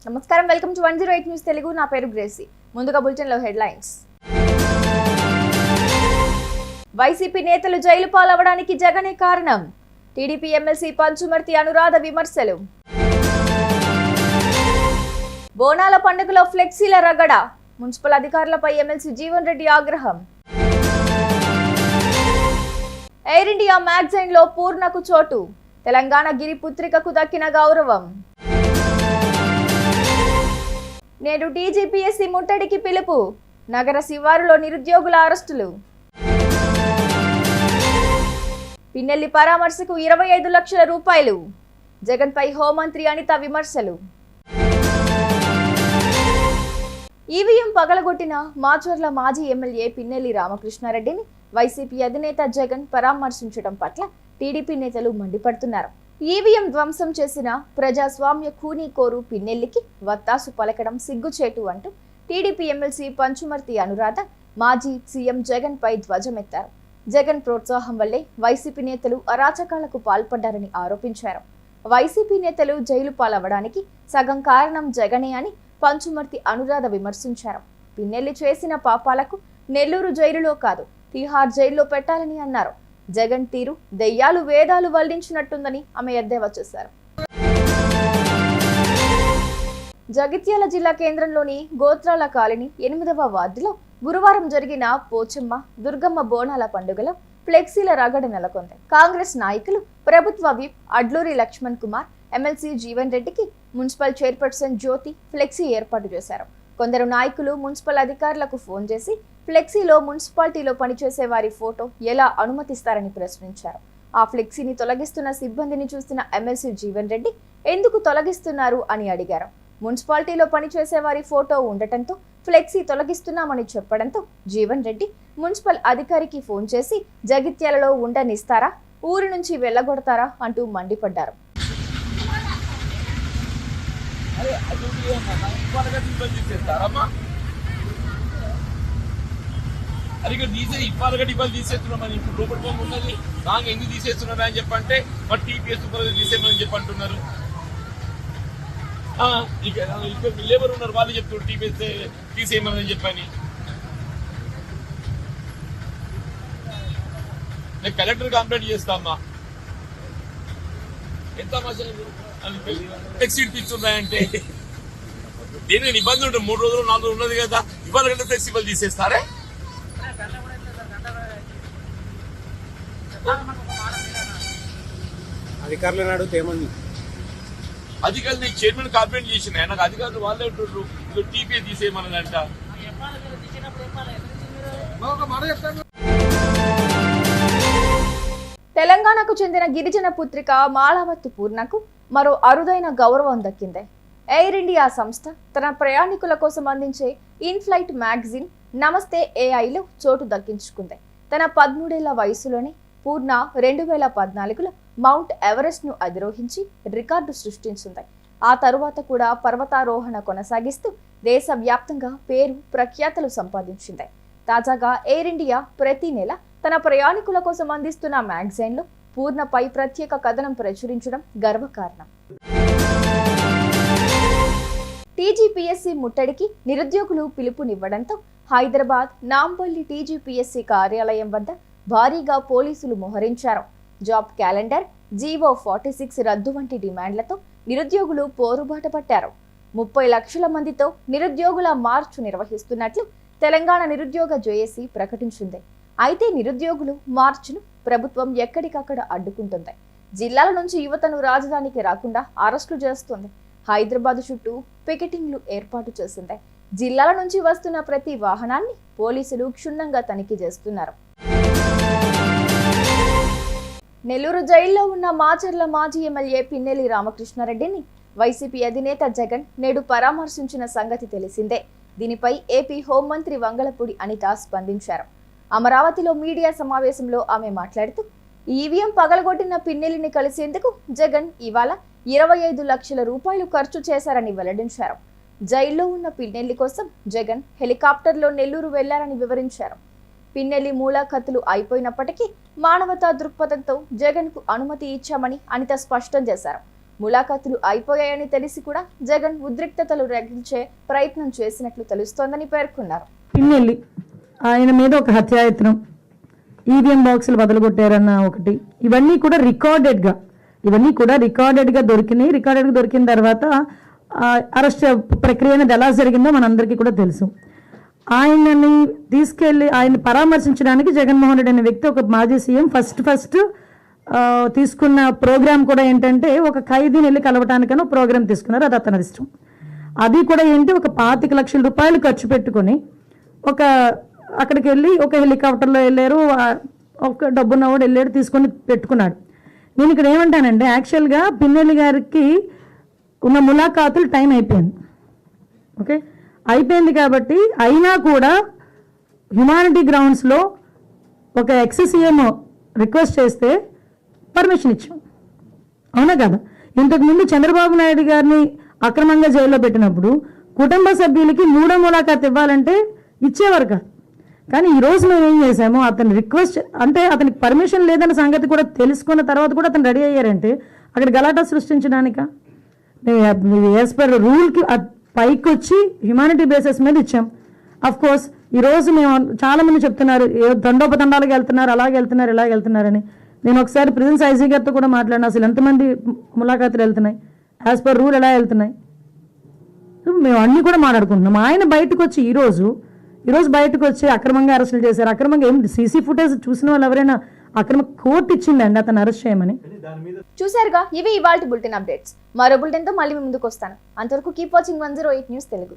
నమస్కారం, welcome to 108 news Telugu. నా పేరు గ్రేసీ. ముందుగా బులెటిన్లో హెడ్లైన్స్. వైసీపీ నేతలు జైలు పాలవడానికి జగనే కారణం. టీడీపీ ఎమ్మెల్సీ పంచుమర్తి అనురాధ విమర్శలు. బోనాల పండుగలో ఫ్లెక్సీల రగడ. మున్సిపల్ అధికారులపై ఎమ్మెల్సీ జీవన్ రెడ్డి ఆగ్రహం. ఎయిర్ ఇండియా మ్యాగజైన్ లో పూర్ణకు చోటు. తెలంగాణ గిరిపుత్రికకు దక్కిన గౌరవం. నేడు టీజీపీఎస్సీ ముట్టడికి పిలుపు. నగర శివారులో నిరుద్యోగుల అరెస్టులు. పిన్నెల్లి పరామర్శకు 25 లక్షల రూపాయలు. జగన్పై హోంమంత్రి అనిత విమర్శలు. ఈవీఎం పగలగొట్టిన మాచర్ల మాజీ ఎమ్మెల్యే పిన్నెల్లి రామకృష్ణారెడ్డిని వైసీపీ అధినేత జగన్ పరామర్శించడం పట్ల టీడీపీ నేతలు మండిపడుతున్నారు. ఈవీఎం ధ్వంసం చేసిన ప్రజాస్వామ్య కూనీకోరు పిన్నెల్లికి వత్తాసు పలకడం సిగ్గుచేటు అంటూ టీడీపీ ఎమ్మెల్సీ పంచుమర్తి అనురాధ మాజీ సీఎం జగన్ పై ధ్వజమెత్తారు. జగన్ ప్రోత్సాహం వల్లే వైసీపీ నేతలు అరాచకాలకు పాల్పడ్డారని ఆరోపించారు. వైసీపీ నేతలు జైలు పాలవడానికి సగం కారణం జగనే అని పంచుమర్తి అనురాధ విమర్శించారు. పిన్నెల్లి చేసిన పాపాలకు నెల్లూరు జైలులో కాదు, తిహార్ జైల్లో పెట్టాలని అన్నారు. జగన్ తీరు దెయ్యాలు వేదాలు వల్లించినట్టుందని ఆమె ఎద్దేవా చేశారు. జగిత్యాల జిల్లా కేంద్రంలోని గోత్రాల కాలనీ 8వ వార్డులో గురువారం జరిగిన పోచమ్మ దుర్గమ్మ బోనాల పండుగలో ఫ్లెక్సీల రగడ నెలకొంది. కాంగ్రెస్ నాయకులు, ప్రభుత్వ విప్ అడ్లూరి లక్ష్మణ్ కుమార్, ఎమ్మెల్సీ జీవన్ రెడ్డికి మున్సిపల్ చైర్పర్సన్ జ్యోతి ఫ్లెక్సీ ఏర్పాటు చేశారు. కొందరు నాయకులు మున్సిపల్ అధికారులకు ఫోన్ చేసి ఫ్లెక్సీలో మున్సిపాలిటీలో పనిచేసే వారి ఫోటో ఎలా అనుమతిస్తారని ప్రశ్నించారు. ఆ ఫ్లెక్సీని తొలగిస్తున్న సిబ్బందిని చూసిన ఎమ్మెల్సీ జీవన్ రెడ్డి ఎందుకు తొలగిస్తున్నారు అని అడిగారు. మున్సిపాలిటీలో పనిచేసే వారి ఫోటో ఉండటంతో ఫ్లెక్సీ తొలగిస్తున్నామని చెప్పడంతో జీవన్ రెడ్డి మున్సిపల్ అధికారికి ఫోన్ చేసి జగిత్యాలలో ఉండనిస్తారా, ఊరి నుంచి వెళ్ళగొడతారా అంటూ మండిపడ్డారు. తీసేస్తున్నామని ఇప్పుడు లోపల ఉన్నది నాంగ ఎందుకు తీసేస్తున్నారా అని చెప్పంటే మరి టీపీఎస్ సూపర్వైజర్ తీసేయమని చెప్పంటున్నారు. ఇక్కడ లేబర్ ఉన్నారు, వాళ్ళు చెప్తున్నారు టీపీఎస్ తీసేయమని చెప్పని. నేను కలెక్టర్ కంప్లైంట్ చేస్తామా, ఎంత ఫ్లెక్సీడ్ తీస్తున్నాయంటే దీని నిబంధన ఉంటుంది. 3 రోజులు 4 రోజులు ఉన్నది కదా, ఇవాళ కంటే ఫ్లెక్సిబుల్ తీసేస్తారే. అధికారులను అడిగితే ఏమంది? అధికారులు చైర్మన్ కంప్లైంట్ చేసిన నాకు అధికారులు వాళ్ళే ఉంటుండ్రు టీపీ తీసేయమన్నదంట. తెలంగాణకు చెందిన గిరిజన పుత్రిక మాలావతి పూర్ణకు మరో అరుదైన గౌరవం దక్కింది. ఎయిర్ ఇండియా సంస్థ తన ప్రయాణికుల కోసం అందించే ఇన్ఫ్లైట్ మ్యాగజైన్ నమస్తే ఏఐలో చోటు దక్కించుకుంది. తన 13 ఏళ్ల వయసులోనే పూర్ణ 2014లో మౌంట్ ఎవరెస్ట్ ను అధిరోహించి రికార్డు సృష్టించింది. ఆ తరువాత కూడా పర్వతారోహణ కొనసాగిస్తూ దేశవ్యాప్తంగా పేరు ప్రఖ్యాతలు సంపాదించింది. తాజాగా ఎయిర్ ఇండియా ప్రతి నెల తన ప్రయాణికుల కోసం అందిస్తున్న మ్యాగజైన్లో పూర్ణపై ప్రత్యేక కథనం ప్రచురించడం గర్వకారణం. టీజీపీఎస్సీ ముట్టడికి నిరుద్యోగులు పిలుపునివ్వడంతో హైదరాబాద్ నాంపల్లి టీజీపీఎస్సీ కార్యాలయం వద్ద భారీగా పోలీసులు మోహరించారు. జాబ్ క్యాలెండర్, జీవో 46 రద్దు వంటి డిమాండ్లతో నిరుద్యోగులు పోరుబాట పట్టారు. 30 లక్షల మందితో నిరుద్యోగుల మార్చు నిర్వహిస్తున్నట్లు తెలంగాణ నిరుద్యోగ జేఏసీ ప్రకటించింది. అయితే నిరుద్యోగులు మార్చును ప్రభుత్వం ఎక్కడికక్కడ అడ్డుకుంటుంది. జిల్లాల నుంచి యువతను రాజధానికి రాకుండా అరెస్టులు చేస్తుంది. హైదరాబాద్ చుట్టూ పికెటింగ్లు ఏర్పాటు చేసింది. జిల్లాల నుంచి వస్తున్న ప్రతి వాహనాన్ని పోలీసులు క్షుణ్ణంగా తనిఖీ చేస్తున్నారు. నెల్లూరు జైల్లో ఉన్న మాచర్ల మాజీ ఎమ్మెల్యే పిన్నెల్లి రామకృష్ణారెడ్డిని వైసీపీ అధినేత జగన్ నేడు పరామర్శించిన సంగతి తెలిసిందే. దీనిపై ఏపీ హోంమంత్రి వంగలపూడి అనిత స్పందించారు. అమరావతిలో మీడియా సమావేశంలో ఆమె మాట్లాడుతూ ఈవీఎం పగలగొట్టిన పిన్నెల్లిని కలిసేందుకు జగన్ ఇవాళ 25 లక్షల రూపాయలు ఖర్చు చేశారని వెల్లడించారు. జైల్లో ఉన్న పిన్నెల్లి కోసం జగన్ హెలికాప్టర్లో నెల్లూరు వెళ్లారని వివరించారు. పిన్నెల్లి మూలాఖతులు అయిపోయినప్పటికీ మానవతా దృక్పథంతో జగన్ కు అనుమతి ఇచ్చామని అనిత స్పష్టం చేశారు. ములాఖాతులు అయిపోయాయని తెలిసి కూడా జగన్ ఉద్రిక్తతలు రగిల్చే ప్రయత్నం చేసినట్లు తెలుస్తోందని పేర్కొన్నారు. పిన్నెల్లి ఆయన మీద ఒక హత్యాయత్నం, ఈవీఎం బాక్సులు బదలుగొట్టారన్న ఒకటి, ఇవన్నీ కూడా రికార్డెడ్గా దొరికినాయి. రికార్డెడ్గా దొరికిన తర్వాత అరెస్ట్ ప్రక్రియ అనేది ఎలా జరిగిందో మనందరికీ కూడా తెలుసు. ఆయనని తీసుకెళ్ళి ఆయన పరామర్శించడానికి జగన్మోహన్ రెడ్డి అనే వ్యక్తి, ఒక మాజీ సీఎం, ఫస్ట్ తీసుకున్న ప్రోగ్రామ్ కూడా ఏంటంటే ఒక ఖైదీని వెళ్ళి కలవటానికని ఒక ప్రోగ్రామ్ తీసుకున్నారు. అది అతని ఇష్టం. అది కూడా ఏంటి, ఒక 25 లక్షల రూపాయలు ఖర్చు పెట్టుకొని అక్కడికి వెళ్ళి ఒక హెలికాప్టర్లో వెళ్ళారు, ఒక డబ్బున్నవాడు వెళ్ళాడు, తీసుకొని పెట్టుకున్నాడు. నేను ఇక్కడ ఏమంటానంటే, యాక్చువల్గా పిన్నెల్లి గారికి ఉన్న ములాఖాతులు టైం అయిపోయింది. ఓకే, అయిపోయింది కాబట్టి అయినా కూడా హ్యుమానిటీ గ్రౌండ్స్లో ఒక ఎక్స్-సీఎం రిక్వెస్ట్ చేస్తే పర్మిషన్ ఇచ్చాం, అవునా కదా? ఇంతకుముందు చంద్రబాబు నాయుడు గారిని అక్రమంగా జైల్లో పెట్టినప్పుడు కుటుంబ సభ్యులకి 3వ ములాఖాత్ ఇవ్వాలంటే ఇచ్చేవారు కాదు. కానీ ఈరోజు మేము ఏం చేసాము, అతను రిక్వెస్ట్ అంటే అతనికి పర్మిషన్ లేదన్న సంగతి కూడా తెలుసుకున్న తర్వాత కూడా అతను రెడీ అయ్యారంటే అక్కడ గలాటా సృష్టించడానిక? యాజ్ పర్ రూల్కి పైకి వచ్చి హ్యుమానిటీ బేసిస్ మీద ఇచ్చాం. అఫ్ కోర్స్ ఈరోజు మేము చాలామంది చెప్తున్నారు దండోపదండాలకు వెళ్తున్నారు, అలాగే వెళ్తున్నారు, ఇలాగ వెళ్తున్నారని. నేను ఒకసారి ప్రిజెన్స్ ఐజీ గారితో కూడా మాట్లాడినా, అసలు ఎంతమంది ములాఖాతులు వెళ్తున్నాయి, యాజ్ పర్ రూల్ ఎలా వెళ్తున్నాయి, మేము అన్నీ కూడా మాట్లాడుకుంటున్నాం. ఆయన బయటకు వచ్చి ఈరోజు బయటకు వచ్చి అక్రమంగా అరెస్టులు చేశారు. అక్రమంగా ఏం సీసీ ఫుటేజ్ చూసిన వాళ్ళు ఎవరైనా అక్రమ కోర్టు ఇచ్చిందండి అతను అరెస్ట్ చేయమని? చూసారుగా, ఇవి ఇవాల్టి బులెటిన్ అప్డేట్స్. మరో బులెటిన్తో మళ్ళీ మీ ముందుకు వస్తాను. అంతవరకు కీప్ వాచింగ్ 108 న్యూస్ తెలుగు.